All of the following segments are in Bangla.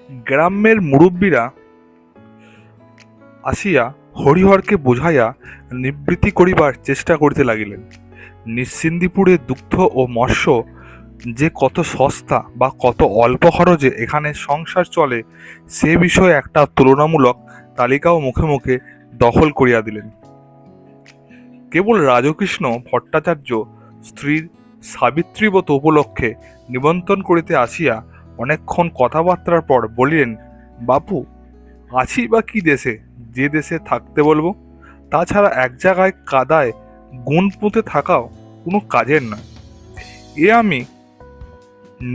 গ্রামের মুরব্বীরা আসিয়া হরিহরকে বুঝাইয়া নিবৃত্তি করিবার চেষ্টা করিতে লাগিলেন। নিশ্চিন্দিপুরে দুগ্ধ ও মৎস্য যে কত সস্তা বা কত অল্প খরচে এখানে সংসার চলে সে বিষয়ে একটা তুলনামূলক তালিকাও মুখে মুখে দখল করিয়া দিলেন। কেবল রাজকৃষ্ণ ভট্টাচার্য স্ত্রীর সাবিত্রীব্রত উপলক্ষে নিমন্ত্রণ করিতে আসিয়া অনেকক্ষণ কথাবার্তার পর বলিলেন, বাপু, আছি বা কি দেশে, যে দেশে থাকতে বলবো। তাছাড়া এক জায়গায় কাদায় গুণ পুঁতে থাকাও কোনো কাজের নয়। এ আমি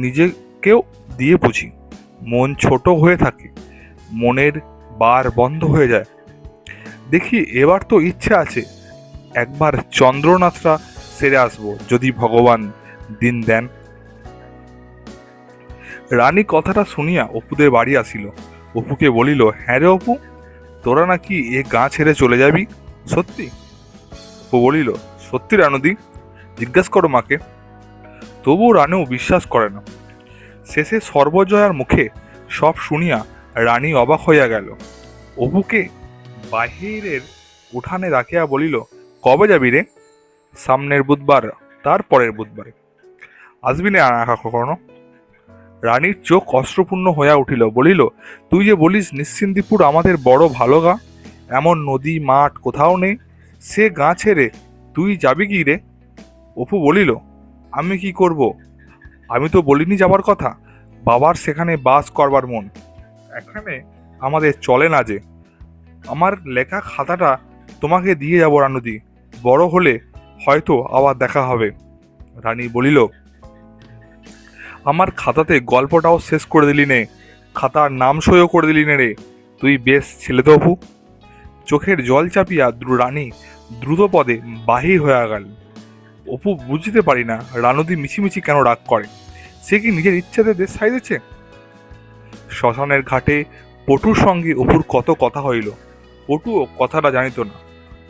নিজেকেও দিয়ে বুঝি। মন ছোট হয়ে থাকে, মনের বার বন্ধ হয়ে যায়। দেখি এবার তো ইচ্ছে আছে একবার চন্দ্রনাথরা সেরে আসবো, যদি ভগবান দিন দেন। রানী কথাটা শুনিয়া অপুদের বাড়ি আসিল। অপুকে বলিল, হ্যাঁ রে অপু, তোরা নাকি এ গাঁ ছেড়ে চলে যাবি? সত্যি? অপু বলিল, সত্যি রানুদি, জিজ্ঞাস করো মাকে। তবুও রানু বিশ্বাস করে না। শেষে সর্বজয়ার মুখে সব শুনিয়া রানী অবাক হইয়া গেল। অপুকে বাহিরের উঠানে রাখিয়া বলিল, কবে যাবি রে? সামনের বুধবার, তারপরের বুধবারে। আসবি না কখনো? রানীর চোখ অশ্রুপূর্ণ হইয়া উঠিল। বলিল, তুই যে বলিস নিশ্চিন্দিপুর আমাদের বড় ভালো গাঁ, এমন নদী মাঠ কোথাও নেই, সে গাঁ ছেড়ে তুই যাবি কি রে? অপু বলিল, আমি কি করব? আমি তো বলিনি যাবার কথা। বাবার সেখানে বাস করবার মন, এখানে আমাদের চলে না যে। আমার লেখা খাতাটা তোমাকে দিয়ে যাব রানুদি, বড় হলে হয়তো আবার দেখা হবে। রানী বলিল, আমার খাতাতে গল্পটাও শেষ করে দিলি নে, খাতার নাম সইও করে দিলি নে রে। তুই বেশ ছেলে তো অপু। চোখের জল চাপিয়া রানী দ্রুত পদে বাহির হইয়া গেল। অপু বুঝতে পারি না রানুদি মিছিমিছি কেন রাগ করে। সে কি নিজের ইচ্ছাতে দেশ ছাইতেছে? শ্মশানের ঘাটে পটুর সঙ্গে অপুর কত কথা হইল। পটুও কথাটা জানিত না।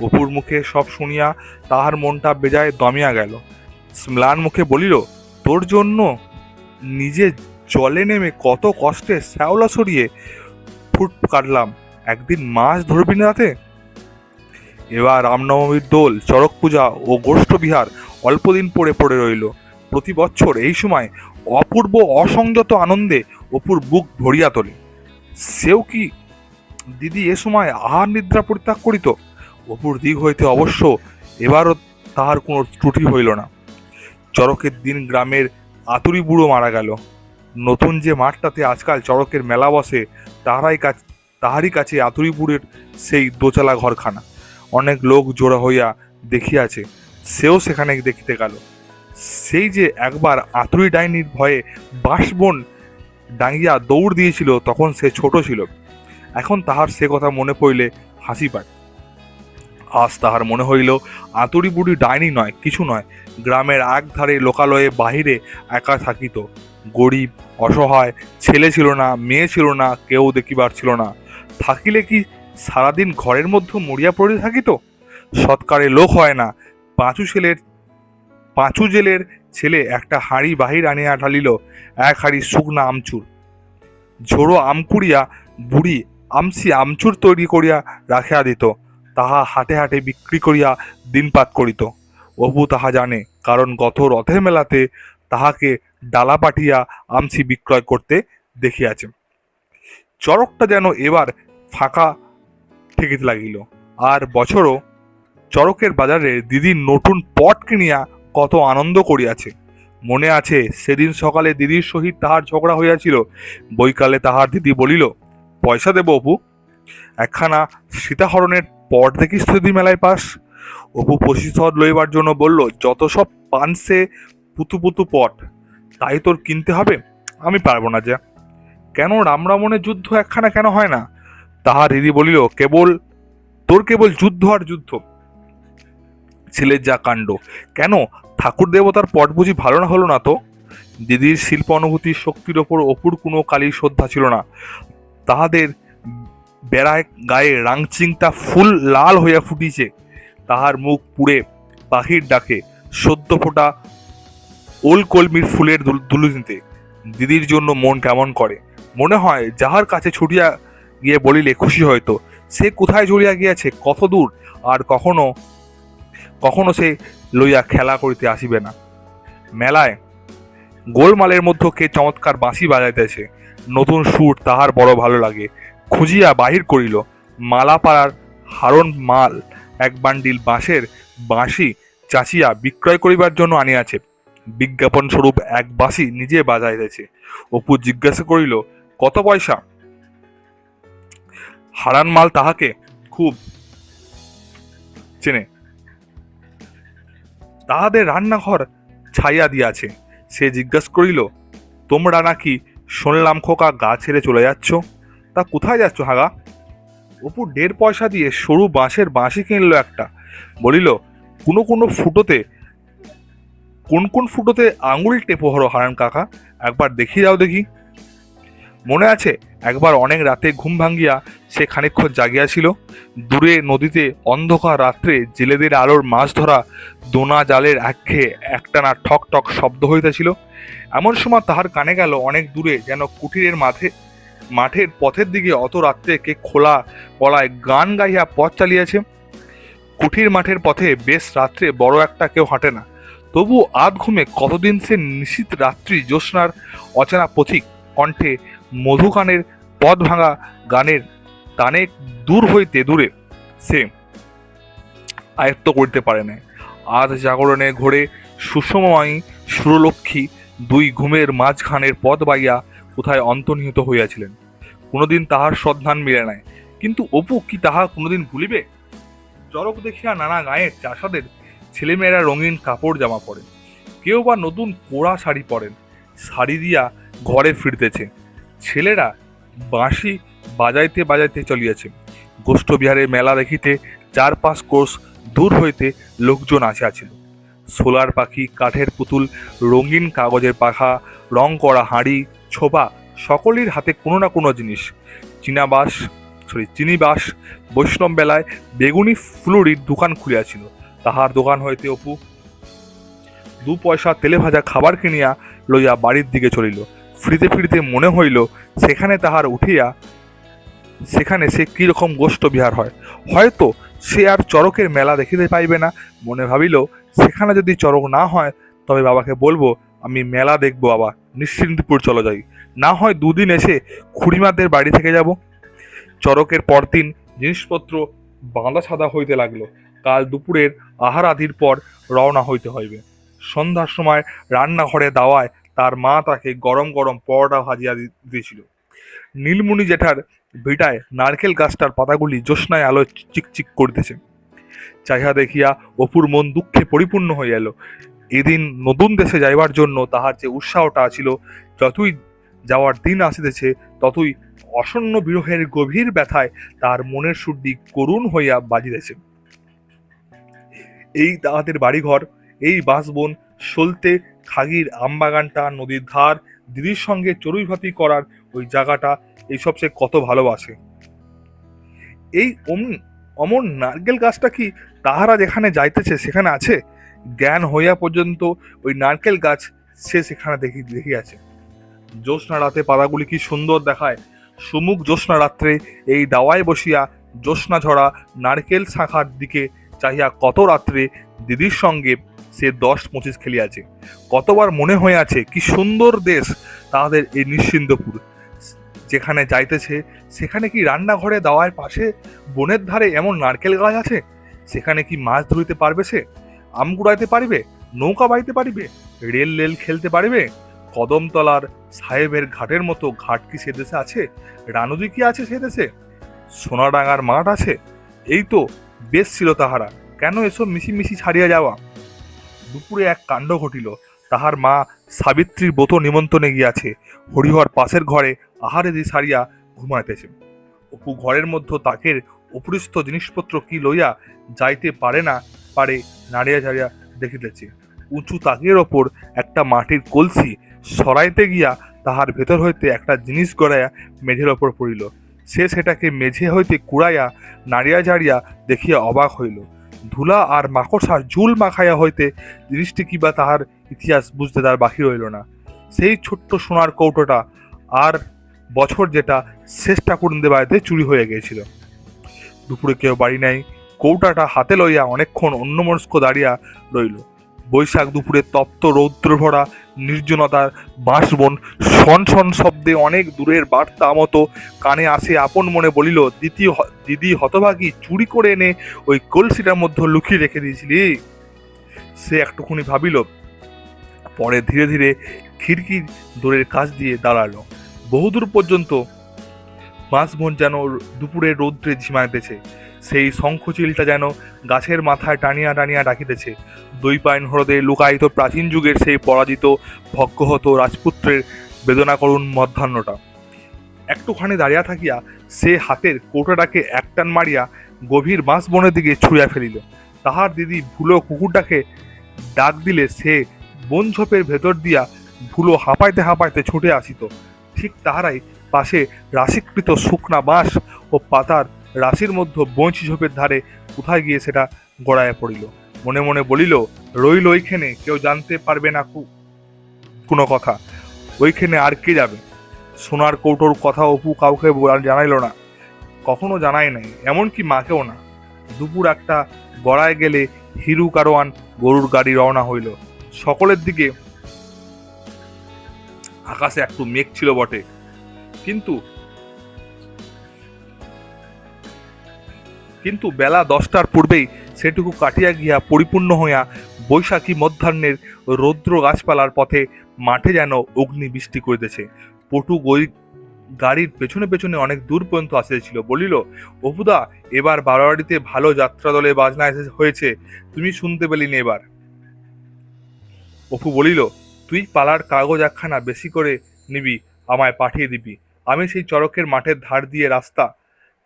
অপুর মুখে সব শুনিয়া তাহার মনটা বেজায় দমিয়া গেল। ম্লান মুখে বলিল, তোর জন্য নিজে জলে নেমে কত কষ্টে শ্যাওলা সরিয়ে ফুট কাটলাম, একদিন মাছ ধরবি না রাতে? এবার রামনবমীর দোল, চড়ক পূজা ও গোষ্ঠ বিহার অল্পদিন পড়ে রইল। প্রতি বছর এই সময় অপূর্ব অসংযত আনন্দে অপুর বুক ভরিয়া তোলে। সেও কি দিদি এ সময় আহার নিদ্রা পরিত্যাগ করিত? অপুর দিক হইতে অবশ্য এবারও তাহার কোনো ত্রুটি হইল না। চড়কের দিন গ্রামের আতুরি বুড়ো মারা গেল। নতুন যে মাঠটাতে আজকাল চড়কের মেলা বসে, তাহারই কাছে আতুরি বুড়ের সেই দোচালা ঘরখানা। অনেক লোক জোড়া হইয়া দেখিয়াছে, সেও সেখানে দেখিতে গেল। সেই যে একবার আতুরি ডাইনির ভয়ে বাঁশবন ডাঙ্গিয়া দৌড় দিয়েছিল, তখন সে ছোট ছিল। এখন তাহার সে কথা মনে পড়িলে হাসি পায়। আজ তাহার মনে হইল আতুরি বুড়ি ডাইনি নয়, কিছু নয়, গ্রামের একধারে লোকালয়ে বাহিরে একা থাকিত। গরিব, অসহায়, ছেলে ছিল না, মেয়ে ছিল না, কেউ দেখিবার ছিল না। থাকিলে কি সারাদিন ঘরের মধ্যে মরিয়া পড়ে থাকিত? সৎকারে লোক হয় না। পাঁচু জেলের ছেলে একটা হাঁড়ি বাহির আনিয়া ঢালিল, এক হাঁড়ি শুকনা আমচুর। ঝোড়ো আম কুড়িয়া বুড়ি আমসি আমচুর তৈরি করিয়া রাখিয়া দিত, তাহা হাটে হাটে বিক্রি করিয়া দিনপাত করিত। অপু তাহা জানে, কারণ গত রথের মেলাতে তাহাকে ডালা পাঠিয়া আমসি বিক্রয় করতে দেখিয়াছে। চড়কটা যেন এবার ফাঁকা ঠেকিতে লাগিল। আর বছরও চড়কের বাজারে দিদির নতুন পট কিনিয়া কত আনন্দ করিয়াছে। মনে আছে সেদিন সকালে দিদির সহিত তাহার ঝগড়া হইয়াছিল। বৈকালে তাহার দিদি বলিল, পয়সা দেব অপু, একখানা সীতাহরণের পট দেখিস যদি মেলায় পাস। অপু প্রতিশোধ লইবার জন্য বলল, যত সব পানসে পুতু পুতু পট, তাই তোর কিনতে হবে? আমি পারবো না। যা। কেন রামরাবণের যুদ্ধ একখানা কেন হয় না? তাহার দিদি বলিল, কেবল যুদ্ধ আর যুদ্ধ। ছেলের যা কাণ্ড! কেন ঠাকুর দেবতার পট বুঝি ভালো না হলো না তো? দিদির শিল্প অনুভূতির শক্তির ওপর অপুর কোনো কালীর শ্রদ্ধা ছিল না। তাহাদের বেড়ায় গায়ে রাংচিংটা ফুল লাল হইয়া ফুটিছে, তাহার মুখ পুড়ে পাখির ডাকে, সদ্য ফোটা ওল কলমির ফুলের দুলুনিতে। দিদির জন্য মন কেমন করে। মনে হয় যাহার কাছে ছুটিয়া গিয়ে বলিলে খুশি হইতো, সে কোথায় চলিয়া গিয়াছে, কত দূর, আর কখনো কখনো সে লইয়া খেলা করিতে আসিবে না। মেলায় গোলমালের মধ্যে কে চমৎকার বাঁশি বাজাইতেছে, নতুন সুর তাহার বড় ভালো লাগে। খুঁজিয়া বাহির করিল, মালাপাড়ার হারন মাল এক বান্ডিল বাঁশের বাঁশি চাচিয়া বিক্রয় করিবার জন্য আনিয়াছে। বিজ্ঞাপন স্বরূপ এক বাঁশি নিজে বাজাইতেছে। অপু জিজ্ঞাসা করিল, কত পয়সা? হারান মাল তাহাকে খুব চেনে, তাহাদের রান্নাঘর ছাইয়া দিয়াছে। সে জিজ্ঞাসা করিল, তোমরা নাকি শুনলাম খোকা গা ছেড়ে চলে যাচ্ছ, তা কোথায় যাচ্ছ হাগা? অপু 1.5 পয়সা দিয়ে সরু বাঁশের বাঁশি কিনল একটা। বলিল, কোনো কোনো ফুটোতে কোন কোন ফুটোতে আঙুল টেপো হলো হারান কাকা, একবার দেখিয়ে যাও দেখি। মনে আছে একবার অনেক রাতে ঘুম ভাঙ্গিয়া সে খানিকক্ষণ জাগিয়াছিল। দূরে নদীতে অন্ধকার রাত্রে জেলেদের আলোর মাছ ধরা দোনা জালের একঘেয়ে একটানা ঠক ঠক শব্দ হইতেছিল। এমন সময় তাহার কানে গেল অনেক দূরে যেন কুটিরের মাঠের পথের দিকে অত রাত্রে কে খোলা গলায় গান গাইয়া পথ চালিয়েছে। কুঠির মাঠের পথে বেশ রাত্রে বড় একটা কেউ হাঁটে না, তবু আধ ঘুমে কতদিন সে নিশীথ রাত্রি জ্যোৎস্নার অচেনা পথিক কণ্ঠে মধুকানের পথ ভাঙা গানের টানে দূর হইতে দূরে সে আয়ত্ত করিতে পারে না। আজ জাগরণে ঘোরে সুষময়ী সুরলক্ষ্মী দুই ঘুমের মাঝখানের পথ বাইয়া কোথায় অন্তর্নিহিত হইয়াছিলেন। কোনোদিন তাহার সন্ধান মিলে নাই, কিন্তু অপু কি তাহা কোনোদিন ভুলিবে? চরক দেখিয়া নানা গাঁয়ের চাষাদের ছেলেমেয়েরা রঙিন কাপড় জামা পরে, কেউ বা নতুন পোড়া শাড়ি পরেন, শাড়ি দিয়া ঘরে ফিরতেছে। ছেলেরা বাঁশি বাজাইতে বাজাইতে চলিয়াছে। গোষ্ঠবিহারে মেলা দেখিতে 4-5 কোষ দূর হইতে লোকজন আসিয়াছিল। সোলার পাখি, কাঠের পুতুল, রঙিন কাগজের পাখা, রং করা হাঁড়ি, ছোপা, সকলের হাতে কোনো না কোনো জিনিস। চিনিবাস বৈষ্ণব বেলায় বেগুনি ফুলুরির দোকান খুলিয়াছিল। তাহার দোকান হইতে অপু 2 পয়সা তেলে ভাজা খাবার কিনিয়া লইয়া বাড়ির দিকে চলিল। ফিরিতে ফিরিতে মনে হইল সেখানে তাহার উঠিয়া সেখানে সে কিরকম গোষ্ঠ বিহার হয়, হয়তো সে আর চরকের মেলা দেখিতে পাইবে না। মনে ভাবিল, সেখানে যদি চরক না হয় তবে বাবাকে বলবো আমি মেলা দেখবো, বাবা নিশ্চিন্তপুর চলে যাই, না হয় 2 দিন এসে খুড়িমাদের বাড়ি থেকে যাব। চরকের পরদিন জিনিসপত্র বাঁধা ছাদা হইতে লাগলো। কাল দুপুরের আহার আদির পর রওনা হইতে হইবে। সন্ধ্যার সময় রান্নাঘরে দাওয়ায় তার মা তাকে গরম গরম পরোটা ভাজিয়া দিয়েছিল। নীলমণি জেঠার ভিটায় নারকেল গাছটার পাতাগুলি জ্যোৎস্নায় আলোয় চিকচিক করিতেছে। চাহিয়া দেখিয়া অপুর মন দুঃখে পরিপূর্ণ হইয়া এলো। এদিন নতুন দেশে যাইবার জন্য তাহার যে উৎসাহটা ছিল, যতই যাওয়ার দিন আসিতেছে ততই আসন্ন বিরহের গভীর ব্যথায় তার মনের সুরটি করুণ হইয়া বাজিতেছে। এই তাহাদের বাড়িঘর, এই বাসবন, সলতে খাগির আমবাগানটা, নদীর ধার, দিদির সঙ্গে চড়ুইভাতি করার ওই জায়গাটা, এইসব সে কত ভালোবাসে। এই অমন নারকেল গাছটা কি তাহারা যেখানে যাইতেছে সেখানে আছে? জ্ঞান হইয়া পর্যন্ত ওই নারকেল গাছ সে সেখানে দেখিয়াছে। জ্যোৎস্না রাতে পাতাগুলি কি সুন্দর দেখায়। সুমুখ জ্যোৎস্না রাত্রে এই দাওয়ায় বসিয়া জ্যোৎস্না ঝরা নারকেল শাখার দিকে চাহিয়া কত রাত্রে দিদির সঙ্গে সে 10-25 খেলিয়াছে। কতবার মনে হইয়াছে কি সুন্দর দেশ তাহাদের এই নিশ্চিন্তপুর। যেখানে যাইতেছে সেখানে কি রান্নাঘরে দাওয়ার পাশে বনের ধারে এমন নারকেল গাছ আছে? সেখানে কি মাছ ধরিতে পারবে, সে আম কুড়াইতে পারিবে, নৌকা বাইতে পারিবে, রেল খেলতে পারিবে? কদমতলার সাহেবের ঘাটের মতো ঘাট কি সে দেশে আছে? রানুদি কি আছে সে দেশে? সোনাডাঙ্গার মাঠ আছে? এই তো বেশ ছিল তাহারা, কেন এসব মিশিমিশি ছাড়িয়া যাওয়া? দুপুরে এক কাণ্ড ঘটিল। তাহার মা সাবিত্রীর ব্রত নিমন্ত্রণে গিয়াছে। হরিহর পাশের ঘরে আহারে দি সারিয়া ঘুমাইতেছে। অপু ঘরের মধ্যে তাকের উপরিস্থ জিনিসপত্র কি লইয়া যাইতে পারে না পারে নাড়িয়া ঝাড়িয়া দেখিতেছে। উঁচু তাকের ওপর একটা মাটির কলসি সরাইতে গিয়া তাহার ভেতর হইতে একটা জিনিস গড়াইয়া মেঝের ওপর পড়িল। সে সেটাকে মেঝে হইতে কুড়াইয়া নাড়িয়া ঝাড়িয়া দেখিয়া অবাক হইল। ধুলা আর মাকড়সার ঝুল মাখাইয়া হইতে জিনিসটি কিবা তাহার ইতিহাস বুঝতে তার বাকি রইল না। সেই ছোট্ট সোনার কৌটোটা আর বছর যেটা শেষ ঠাকুরদের বাড়িতে চুরি হয়ে গিয়েছিল। দুপুরে কেউ বাড়ি নাই, কৌটাটা হাতে লইয়া অনেকক্ষণ অন্যমনস্ক দাঁড়িয়া রইল। বৈশাখ দুপুরে তপ্ত রৌদ্র ভরা নির্জনতার বাঁশবন শন শন শব্দে অনেক দূরের বার্তা মতো কানে আসে। আপন মনে বলিল, দিদি হতভাগী, চুরি করে এনে ওই কলসিটার মধ্যে লুকিয়ে রেখে দিয়েছিলি। সে একটুখানি ভাবিল, পরে ধীরে ধীরে খিড়কির দোরের কাছ দিয়ে দাঁড়ালো। বহুদূর পর্যন্ত বাঁশবন যেন দুপুরের রৌদ্রে ঝিমাইতেছে। সেই শঙ্খচিলটা যেন গাছের মাথায় টানিয়া টানিয়া ডাকিতেছে দৈপায়ন হ্রদে লুকায়িত প্রাচীন যুগের সেই পরাজিত ভগ্যহত রাজপুত্রের বেদনা করুণ মধ্যাহ্নটা। একটুখানি দাঁড়িয়া থাকিয়া সে হাতের কৌটাটাকে একটান মারিয়া গভীর বাঁশবনের দিকে ছুঁড়িয়া ফেলিল। তাহার দিদি ভুলো কুকুরটাকে ডাক দিলে সে বন ঝোপের ভেতর দিয়া ভুলো হাঁপাইতে হাঁপাইতে ছুটে আসিত। ঠিক তাহারাই পাশে রাশিকৃত শুকনা বাঁশ ও পাতার রাশির মধ্যে বঞ্চি ঝোপের ধারে কোথায় গিয়ে সেটা গড়াইয়া পড়িল। মনে মনে বলিল, রইল ওইখানে, কেউ জানতে পারবে না কোনো কথা। ওইখানে আর কে যাবে? সোনার কৌটোর কথা অপু কাউকে জানাইল না, কখনো জানাই নাই, এমনকি মাকেও না। দুপুর একটা গড়ায় গেলে হিরু কারোয়ান গরুর গাড়ি রওনা হইল। সকলের দিকে আকাশে একটু মেঘ ছিল বটে, কিন্তু বেলা 10টার পূর্বেই সেটুকু কাটিয়া গিয়া পরিপূর্ণ হইয়া বৈশাখী মধ্যাহ্নের রৌদ্র গাছপালার পথে মাঠে যেন অগ্নি বৃষ্টি করিতেছে। পটু গাড়ির পেছনে পেছনে অনেক দূর পর্যন্ত আসিতেছিল। বলিল, অপুদা, এবার বারোয়ারিতে ভালো যাত্রা দলে বাজনা হয়েছে, তুমি শুনতে পেলিনি এবার? অপু বলিল, তুই পালার কাগজ একখানা বেশি করে নিবি, আমায় পাঠিয়ে দিবি। আমি সেই চড়কের মাঠের ধার দিয়ে রাস্তা,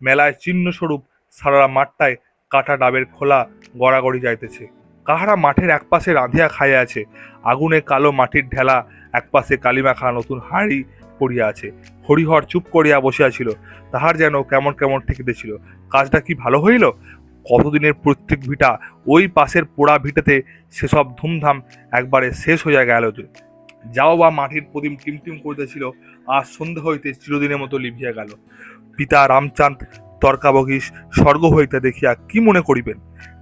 মেলায় চিহ্নস্বরূপ সারা মাঠটায় কাটা ডাবের খোলা গড়াগড়ি যাইতেছে। কাহারা মাঠের একপাশে রাঁধিয়া খাইয়া আছে, আগুনে কালো মাটির ঢেলা একপাশে কালিমাখা নতুন হাঁড়ি পড়িয়া আছে। হরিহর চুপ করিয়া বসিয়াছিল, তাহার যেন কেমন কেমন ঠেকিতেছিল। কাজটা কি ভালো হইল? কতদিনের প্রত্যেক ভিটা ওই পাশের পোড়া ভিটাতে সেসব ধুমধাম একবারে শেষ হইয়া গেল। যাও বা মাটির প্রদীপ টিমটিম করিতেছিল, আজ সন্ধ্যা হইতে চিরদিনের মতো লিভিয়া গেল। পিতা রামচাঁদ তর্কাবগীশ স্বর্গ হইতে দেখিয়া কি মনে করিবেন?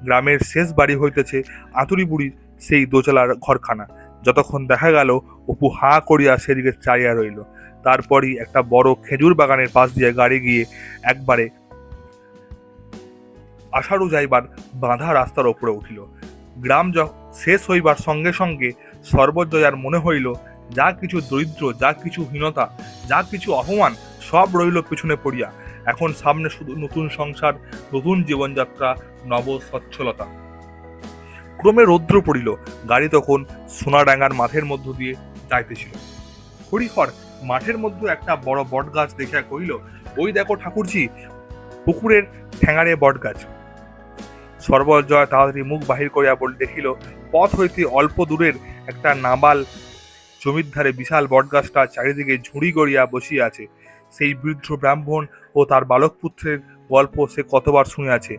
গ্রামের শেষ বাড়ি হইতেছে আতুরি বুড়ির সেই দোচালার ঘরখানা। যতক্ষণ দেখা গেল, অপু হাঁ করিয়া সেদিকে চাইয়া রইল। তারপরই একটা বড় খেজুর বাগানের পাশ দিয়ে গাড়ি গিয়ে একবারে আষাঢ় যাইবার বাঁধা রাস্তার ওপরে উঠিল। গ্রাম শেষ হইবার সঙ্গে সঙ্গে সর্বজয়ার মনে হইল, যা কিছু দরিদ্র, যা কিছু হীনতা, যা কিছু অপমান, সব রইল পিছনে পড়িয়া। এখন সামনে শুধু নতুন সংসার, নতুন জীবনযাত্রা, নব সচ্ছলতা। ক্রমে রৌদ্র পড়িল। গাড়ি তখন সোনাডাঙ্গার মাঠের মধ্য দিয়ে যাইতেছিল। হরিহর মাঠের মধ্যে একটা বড় বট গাছ দেখিয়া কহিল, ওই দেখো ঠাকুরজি, পুকুরের ঠ্যাঙারে বট গাছ। সর্বজয় তাড়াতাড়ি মুখ বাহির করিয়া দেখিল, পথ হইতে অল্প দূরের একটা নাবাল জমির ধারে বিশাল বটগাছটা চারিদিকে ঝুড়ি গড়িয়া বসিয়া আছে। সেই বৃদ্ধ ব্রাহ্মণ ও তার বালক পুত্রের গল্প সে কতবার শুনিয়াছে।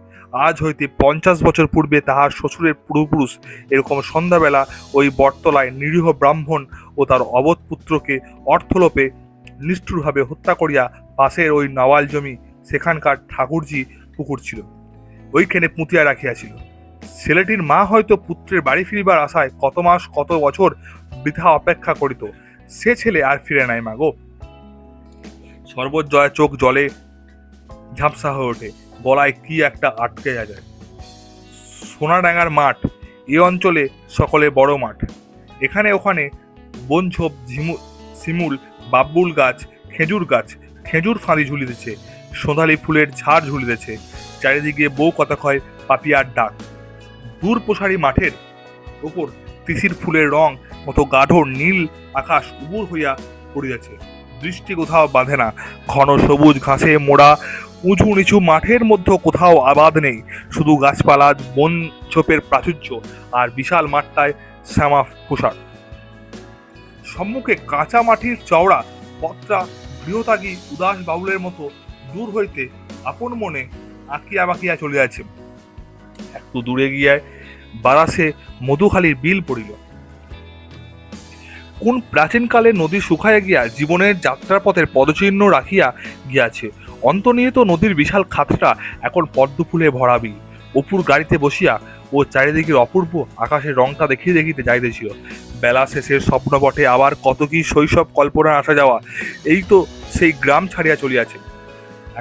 আজ হইতে 50 বছর পূর্বে তাহার শ্বশুরের পূর্বপুরুষ এরকম সন্ধ্যাবেলা ওই বটতলায় নিরীহ ব্রাহ্মণ ও তার অবধ পুত্রকে অর্থলোপে নিষ্ঠুরভাবে হত্যা করিয়া পাশের ওই নাওয়াল জমি, সেখানকার ঠাকুরজি পুকুর ছিল, ওইখানে পুঁতিয়া রাখিয়াছিল। ছেলেটির মা হয়তো পুত্রের বাড়ি ফিরিবার আশায় কত মাস কত বছর বৃথা অপেক্ষা করিত। সে ছেলে আর ফিরে নাই মাগো। সর্বজয় চোখ জলে ঝাপসা হয়ে ওঠে, গলায় কি একটা আটকে যায়। সোনাডাঙ্গার মাঠ এ অঞ্চলে সকলে বড় মাঠ। এখানে ওখানে বনঝোপ, শিমুল, বাবুল গাছ, খেজুর গাছ, খেজুর ফাঁদি ঝুলিতেছে, সোঁধালি ফুলের ঝাড় ঝুলিতেছে। চারিদিকে বউ কথা কয়, পাপিয়ার ডাক। দূর প্রসারী মাঠের উপর তিসির ফুলের রং মতো গাঢ় নীল আকাশ উবুর হইয়া পড়িয়াছে। দৃষ্টি কোথাও বাঁধে না। ঘন সবুজ ঘাসে মোড়া উঁচু নিচু মাঠের মধ্যে কোথাও আবাদ নেই, শুধু গাছপালা, বন ঝোপের প্রাচুর্য, আর বিশাল মাঠটায় শ্যামা পোশাক। সম্মুখে কাঁচা মাটির চওড়া পথটা গৃহত্যাগী উদাস বাউলের মতো দূর হইতে আপন মনে আঁকিয়া বাঁকিয়া চলিয়াছে। একটু দূরে গিয়ে বারাসে মধুখালীর বিল পড়িল। কোন প্রাচীনকালে নদী শুকাইয়া গিয়া জীবনের যাত্রাপথের পদচিহ্ন রাখিয়া গিয়াছে। অন্তর্নিহিত নদীর বিশাল খাতটা এখন পদ্ম ফুলে ভরাবি। অপুর গাড়িতে বসিয়া ও চারিদিকের অপূর্ব আকাশের রংটা দেখিতে দেখিতে যাইতেছিল। বেলা শেষের স্বপ্ন বটে, আবার কত কি শৈশব কল্পনা আসা যাওয়া। এই তো সেই গ্রাম ছাড়িয়া চলিয়াছে।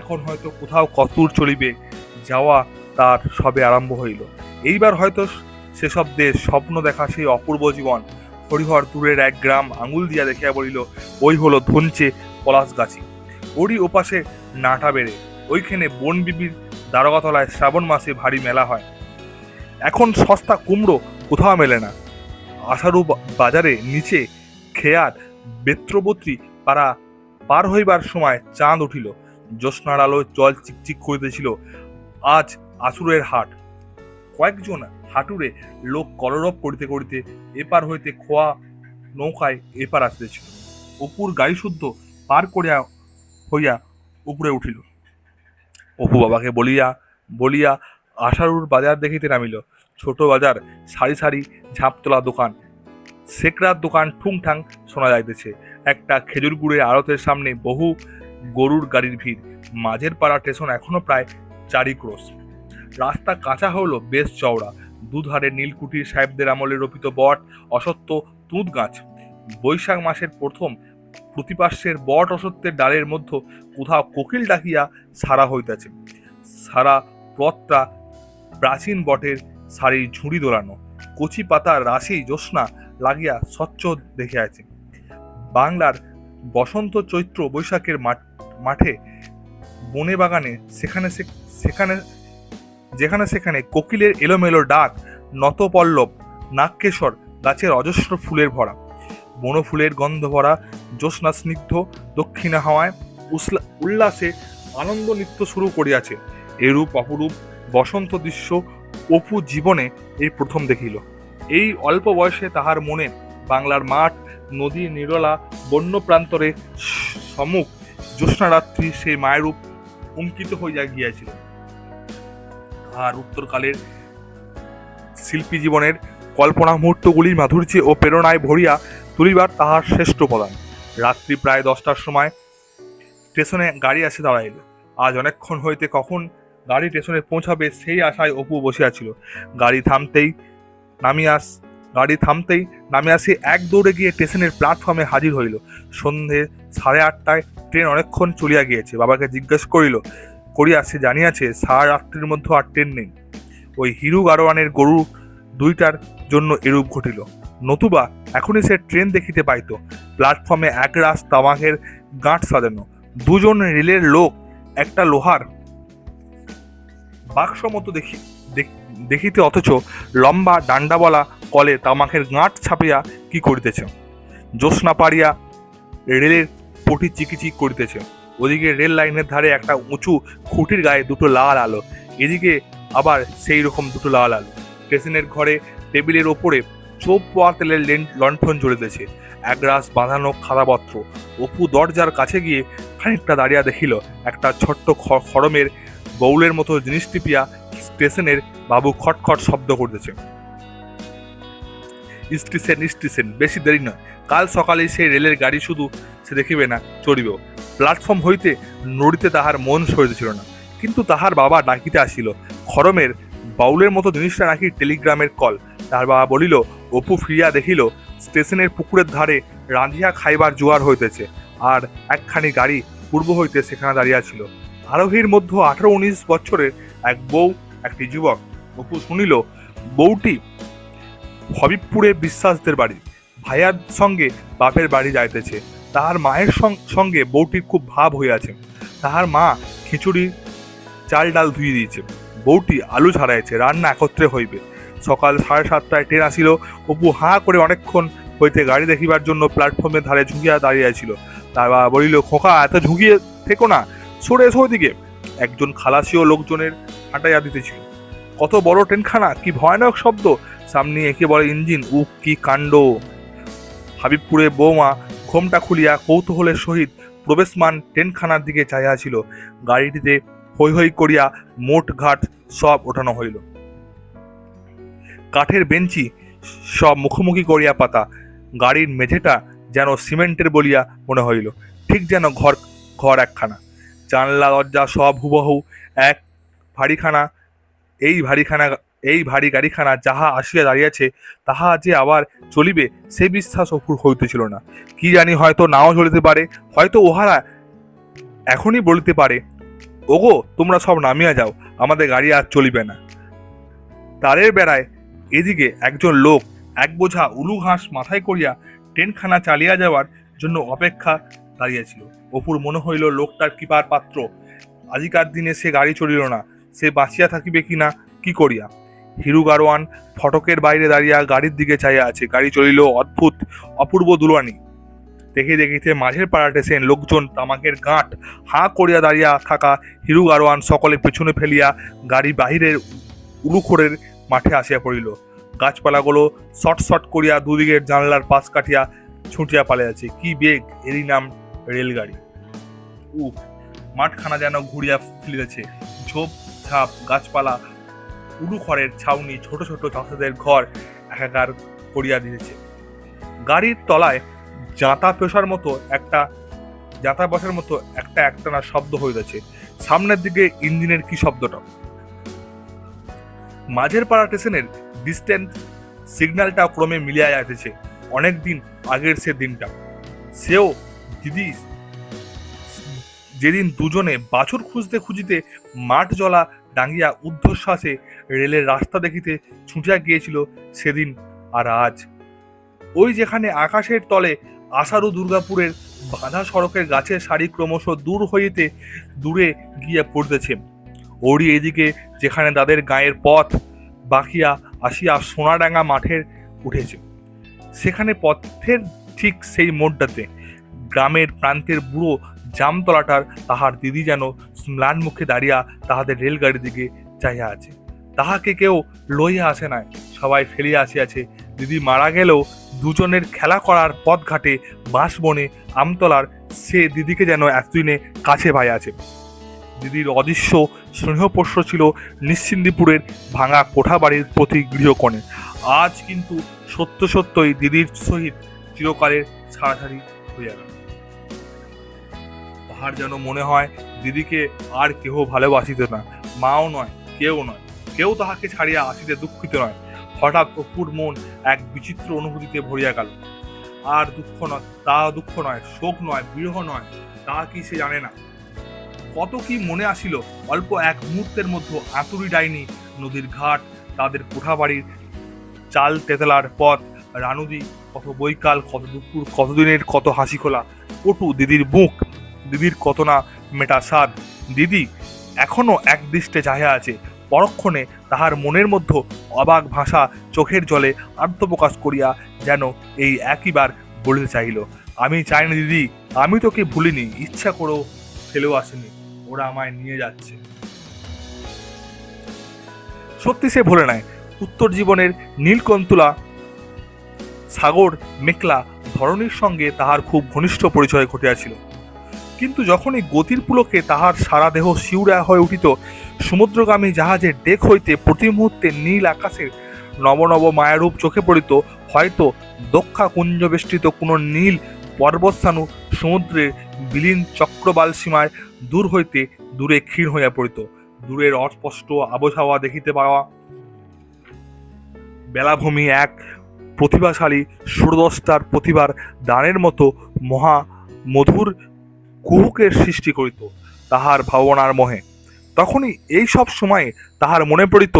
এখন হয়তো কোথাও কতদূর চলিবে যাওয়া, তার সবে আরম্ভ হইল। এইবার হয়তো সেসব দেশ, স্বপ্ন দেখা সেই অপূর্ব জীবন। হরিহর দূরের এক গ্রাম আঙুল দিয়া দেখিয়া বলিল, ওই হলো ধনচে পলাশগাছি। ওরই ওপাশে নাটা বেড়ে, ওইখানে বন বিবির দারোগাতলায় শ্রাবণ মাসে ভারী মেলা হয়। এখন সস্তা কুমড়ো কোথাও মেলে না। আষাঢ় বাজারে নিচে খেয়ার বেত্রবত্রী পাড়া পার হইবার সময় চাঁদ উঠিল। জ্যোৎস্নার আলো জল চিকচিক করিতেছিল। আজ আসুরের হাট। কয়েকজন হাটুরে লোক কলরব করিতে করিতে এপার হইতে খোয়া নৌকায় এপার আসিতেছিল। অপুর গাড়ি শুদ্ধ পার করিয়া হইয়া উপরে উঠিল। অপু বাবাকে বলিয়া বলিয়া আশারুর বাজার দেখিতে নামিল। ছোট বাজার, সারি সারি ঝাঁপতলা দোকান, সেকরার দোকান ঠুংঠাং শোনা যাইতেছে। একটা খেজুর গুড়ের আড়তের সামনে বহু গরুর গাড়ির ভিড়। মাঝের পাড়া স্টেশন এখনো প্রায় 4 ক্রোশ। রাস্তা কাঁচা হলো বেশ চওড়া। দুধারে নীলকুঠির সাহেবদের আমলে রোপিত বট, অসত্য, তুঁত গাছ। বৈশাখ মাসের প্রথম প্রতিপার্শ্বের বট অসত্যের ডালের মধ্যে কোথাও কোকিল ডাকিয়া সারা হইতেছে। সারা পথটা প্রাচীন বটের সারি ঝুড়ি দোলানো। কচি পাতার রাশি জ্যোৎস্না লাগিয়া স্বচ্ছ দেখিয়াছে। বাংলার বসন্ত, চৈত্র, বৈশাখের মাঠে, বনে বাগানে যেখানে সেখানে কোকিলের এলোমেলো ডাক, নতপল্লব, নাগকেশর গাছের অজস্র ফুলের ভরা। বনফুলের গন্ধ ভরা জ্যোৎস্না স্নিগ্ধ দক্ষিণা হাওয়ায় উল্লাসে আনন্দ নৃত্য শুরু করিয়াছে। এরূপ অপরূপ বসন্ত দৃশ্য অপু জীবনে এই প্রথম দেখিল। এই অল্প বয়সে তাহার মনে বাংলার মাঠ, নদী, নিরলা বন্য প্রান্তরে সম্মুখ জ্যোৎস্নারাত্রি সেই মায়েরূপ অঙ্কিত হইয়া গিয়াছিল। আর উত্তরকালের শিল্পী জীবনের কল্পনা মুহূর্তগুলির মাধুর্যে ও প্রেরণায় ভরিয়া তুলিবার তাহার শ্রেষ্ঠ প্রদান। রাত্রি প্রায় 10টার সময় স্টেশনে গাড়ি আসে দাঁড়াইল। আজ অনেকক্ষণ হইতে কখন গাড়ি স্টেশনে পৌঁছাবে সেই আশায় অপু বসিয়াছিল। গাড়ি থামতেই নামিয়া সে এক দৌড়ে গিয়ে স্টেশনের প্ল্যাটফর্মে হাজির হইল। সন্ধে 8:30টায় ট্রেন অনেকক্ষণ চলিয়া গিয়েছে। বাবাকে জিজ্ঞেস করিয়া সে জানিয়াছে 3:30 মধ্যে আর ট্রেন নেই। ওই হিরু গাড়োয়ানের গরু দুইটার জন্য এরূপ ঘটিল, নতুবা এখনই সে ট্রেন দেখিতে পাইত। প্ল্যাটফর্মে একরাশ তামাকের গাঁট সাজানো, 2 জন রেলের লোক একটা লোহার বাক্স মতো দেখিতে, অথচ লম্বা ডান্ডাওয়ালা কলে তামাকের গাঁট ছাপিয়া কি করিতেছে। জ্যোৎস্না পাড়িয়া রেলের পটি চিকিচিক করিতেছে। ওদিকে রেল লাইনের ধারে একটা উঁচু খুঁটির গায়ে 2টো লাল আলো, এদিকে আবার সেই রকম 2টো লাল আলো। স্টেশনের ঘরে টেবিলের ওপরে চোপ পোয়া তেলের লণ্ঠন জ্বলিতেছে, একরাশ বাঁধানো খাতাপত্র। অপু দরজার কাছে গিয়ে খানিকটা দাঁড়িয়া দেখিল একটা ছোট্ট খড়মের বউলের মতো জিনিস টিপিয়া স্টেশনের বাবু খটখট শব্দ করতেছে। স্টেশন, বেশি দেরি নয়, কাল সকালে সেই রেলের গাড়ি শুধু সে দেখিবে না, চড়িবেও। প্ল্যাটফর্ম হইতে নড়িতে তাহার মন সরিতেছিল না, কিন্তু তাহার বাবা ডাকিতে আসিল। খড়মের বাউলের মতো জিনিসটা নাকি টেলিগ্রামের কল। তাহার বাবা বলিল। অপু ফিরিয়া দেখিল স্টেশনের পুকুরের ধারে রাঁধিয়া খাইবার জোয়ার হইতেছে, আর একখানি গাড়ি পূর্ব হইতে সেখানে দাঁড়িয়াছিল। আরোহীর মধ্যে 18-19 বছরের এক বউ, একটি যুবক। অপু শুনিল বউটি হবিবপুরে বিশ্বাসদের বাড়ি, ভাইয়ার সঙ্গে বাপের বাড়ি যাইতেছে। তাহার মায়ের সঙ্গে বউটির খুব ভাব হইয়াছে। তাহার মা খিচুড়ি চাল ডাল ধুয়ে দিয়েছে, বউটি আলু ছাড়াইছে, রান্না একত্রে হইবে। সকাল 7:30টায় ট্রেন আসিল। অপু হাঁ করে অনেকক্ষণ হইতে গাড়ি দেখিবার জন্য প্ল্যাটফর্মের ধারে ঝুঁকিয়া দাঁড়িয়েছিল। তার বাবা বলিল, খোকা, এত ঝুঁকিয়ে থেকো না, সরে এসো ওদিকে। একজন খালাসিও লোকজনের হাঁটাইয়া দিতেছিল। কত বড় ট্রেনখানা, কি ভয়ানক শব্দ, সামনে একে বলে ইঞ্জিন, কি কাণ্ড। হাবিবপুরে বৌমা ঘোমটা খুলিয়া কৌতূহলের সহিত প্রবেশমান ট্রেনখানার দিকে চাহিয়াছিল। গাড়িটিতে হৈ হৈ করিয়া মোট ঘাট সব ওঠানো হইল। কাঠের বেঞ্চি সব মুখোমুখি করিয়া পাতা, গাড়ির মেঝেটা যেন সিমেন্টের বলিয়া মনে হইল, ঠিক যেন ঘর ঘর একখানা, জানলা দরজা সব হুবহু এক। ভারীখানা এই ভারী গাড়িখানা যাহা আসিয়া দাঁড়িয়েছে তাহা যে আবার চলিবে সে বিশ্বাস অপুর হইতেছিল না। কি জানি, হয়তো নাও চলিতে পারে, হয়তো উহারা এখনই বলিতে পারে, ওগো তোমরা সব নামিয়া যাও, আমাদের গাড়ি আর চলিবে না। তারের বেড়ায় এদিকে একজন লোক এক বোঝা উলু ঘাস মাথায় করিয়া ট্রেনখানা চালিয়া যাওয়ার জন্য অপেক্ষা দাঁড়িয়েছিল। অপুর মনে হইল লোকটার কৃপার পাত্র, আজিকার দিনে সে গাড়ি চলিল না, সে বাঁচিয়া থাকিবে কিনা কি করিয়া। হিরু গারোয়ান ফটকের বাইরে দাঁড়িয়া গাড়ির দিকে চাইয়া আছে। গাড়ি চলিল অদ্ভুত অপূর্ব দুলানি। দেখিতে মাঝের পাড়া স্টেশন লোকজন তামাকের গাঁট হাঁ করিয়া দাঁড়িয়া থাকা হিরু গারোয়ান সকলে পেছনে ফেলিয়া গাড়ি বাহিরের উলুখোরের মাঠে আসিয়া পড়িল। গাছপালাগুলো শট শট করিয়া দুদিকের জানলার পাশ কাটিয়া ছুটিয়া পালিয়াছে। কি বেগ! এরই নাম রেলগাড়ি। মাঠখানা যেন ঘুরিয়া ফেলিতেছে। ঝোপ ঝাপ গাছপালা, উলুখড়ের ছাউনি, ছোট ছোট চাষাদের ঘর একাকার করিয়া দিতেছে। গাড়ির তলায় জাঁতা বসার মতো একটা একটানা শব্দ হইতেছে। সামনের দিকে ইঞ্জিনের কি শব্দটা। মাঝের পাড়া স্টেশনের ডিস্টেন্স সিগন্যালটা ক্রমে মিলিয়া যাইতেছে। অনেকদিন আগের সে দিনটা। সেও দিদি যেদিন দুজনে বাছুর খুঁজিতে মাঠ জলা ডাঙ্গিয়া ঊর্ধ্বশ্বাসে রেলের রাস্তা দেখিতে ছুটিয়া গিয়েছিল, সেদিন আর আজ। ওই যেখানে আকাশের তলে আষাঢ় দুর্গাপুরের বাঁধা সড়কের গাছের সারি ক্রমশ দূরে গিয়ে পড়তেছে, ওরই এদিকে যেখানে তাদের গায়ের পথ বাকিয়া আসিয়া সোনাডাঙ্গা মাঠের উঠেছে, সেখানে পথের ঠিক সেই মোড়টাতে গ্রামের প্রান্তের বুড়ো জামতলাটার তাহার দিদি যেন ম্লান মুখে দাঁড়িয়া তাহাদের রেলগাড়ির দিকে চাইয়া আছে। তাহাকে কেউ লইয়া আসে নাই, সবাই ফেলিয়া আসিয়াছে। দিদি মারা গেলেও দুজনের খেলা করার পথ ঘাটে বাঁশবনে আমতলার সে দিদিকে যেন এতদিনে কাছে পাইয়াছে। দিদির অদৃশ্য স্নেহপোষ্য ছিল নিশ্চিন্দিপুরের ভাঙা কোঠা বাড়ির প্রতি গৃহকোণে। আজ কিন্তু সত্যই দিদির সহিত চিরকালের ছাড়াছাড়ি হইয়া গেল। তাহার যেন মনে হয় দিদিকে আর কেহ ভালোবাসিত না, মাও নয়, কেউ তাহাকে ছাড়িয়া আসিতে দুঃখিত নয়। হঠাৎ অপুর মন এক বিচিত্র অনুভূতিতে ভরিয়া গেল। আর দুঃখ নয়, শোক নয়, বিরহ নয়, তাহা কি সে জানে না। কত কি মনে আসিল অল্প এক মুহূর্তের মধ্যে। আতুরি ডাইনি, নদীর ঘাট, তাদের কোঠা বাড়ির চাল তেতলার পথ, রানুদি, কত বৈকাল, কত দুপুর, কতদিনের কত হাসি খোলা, পটু দিদির মুখ, দিদির কত না মেটা স্বাদ। দিদি এখনো এক দৃষ্টে চাহিয়া আছে। পরক্ষণে তাহার মনের মধ্যে অবাক ভাষা চোখের জলে আত্মপ্রকাশ করিয়া যেন এই একইবার বলিতে চাহিল, আমি চাইনি দিদি, আমি তোকে ভুলিনি, ইচ্ছা করেও ফেলেও আসিনি, ওরা আমায় নিয়ে যাচ্ছে। সত্যি সে ভুলে নাই। উত্তর জীবনের নীলকন্তুলা সাগর মেঘলা ধরণীর সঙ্গে তাহার খুব ঘনিষ্ঠ পরিচয় ঘটিয়াছিল। কিন্তু যখনই গতির পুলকে তাহার সারা দেহ শিউরা হয়ে উঠিত, সমুদ্রগামী জাহাজের ডেক হইতে প্রতি মুহূর্তে নীল আকাশের নব মায়ারূপ চোখে পড়িত, হয়তো দক্ষা কুঞ্জ বেষ্টিত কোনো নীল পর্বতস্থানু সমুদ্রের বিলীন চক্রবাল সীমায় দূর হইতে দূরে ক্ষীণ হইয়া পড়িত। দূরের অস্পষ্ট আবহাওয়া দেখিতে পাওয়া বেলাভূমি এক প্রতিভাশালী সুরদ্রষ্টার প্রতিভার দানের মতো মহা মধুর কুহুকের সৃষ্টি করিত তাহার ভাবনার মোহে। তখনই এই সব সময়ে তাহার মনে পড়িত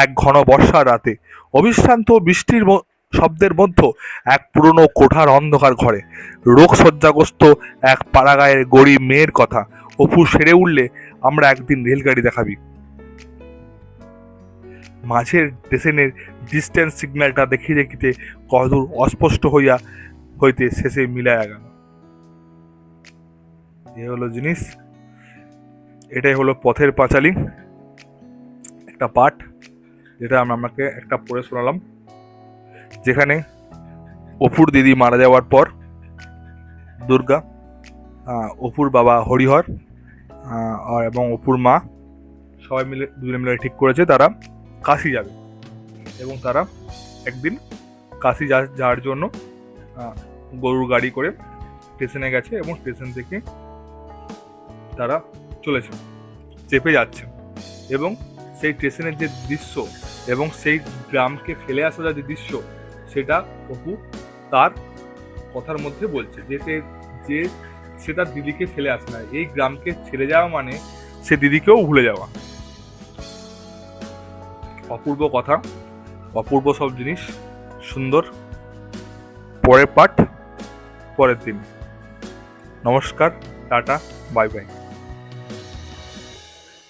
এক ঘন বর্ষার রাতে, অবিশ্রান্ত বৃষ্টির শব্দের মধ্যে এক পুরনো কোঠার অন্ধকার ঘরে রোগ শয্যাগ্রস্ত এক পাড়াগাঁয়ের গরিব মেয়ের কথা। অপু সেরে উঠলে, আমরা একদিন রেলগাড়ি দেখাবি। মাঝের স্টেশনের ডিস্টেন্স সিগন্যালটা দেখিতে কতদূর অস্পষ্ট হইতে শেষে মিলাইয়া গেল। এ হলো জিনিস, এটাই হলো পথের পাঁচালী একটা পাঠ, যেটা আমাকে একটা পড়ে শোনালাম। যেখানে অপুর দিদি মারা যাওয়ার পর দুর্গা, অপুর বাবা হরিহর এবং অপুর মা সবাই দুজনে মিলে ঠিক করেছে তারা কাশি যাবে, এবং তারা একদিন কাশি যাওয়ার জন্য গরুর গাড়ি করে স্টেশনে গেছে এবং স্টেশন থেকে তারা চলেছে, চেপে যাচ্ছে, এবং সেই স্টেশনের যে দৃশ্য এবং সেই গ্রামকে ফেলে আসা যে দৃশ্য, সেটা অপু তার কথার মধ্যে বলছে যে সে তার দিদিকে ফেলে আসে না, এই গ্রামকে ছেড়ে যাওয়া মানে সে দিদিকেও ভুলে যাওয়া। অপূর্ব কথা, অপূর্ব সব জিনিস, সুন্দর। পরের পাঠ পরের দিন। নমস্কার, টাটা, বাই বাই।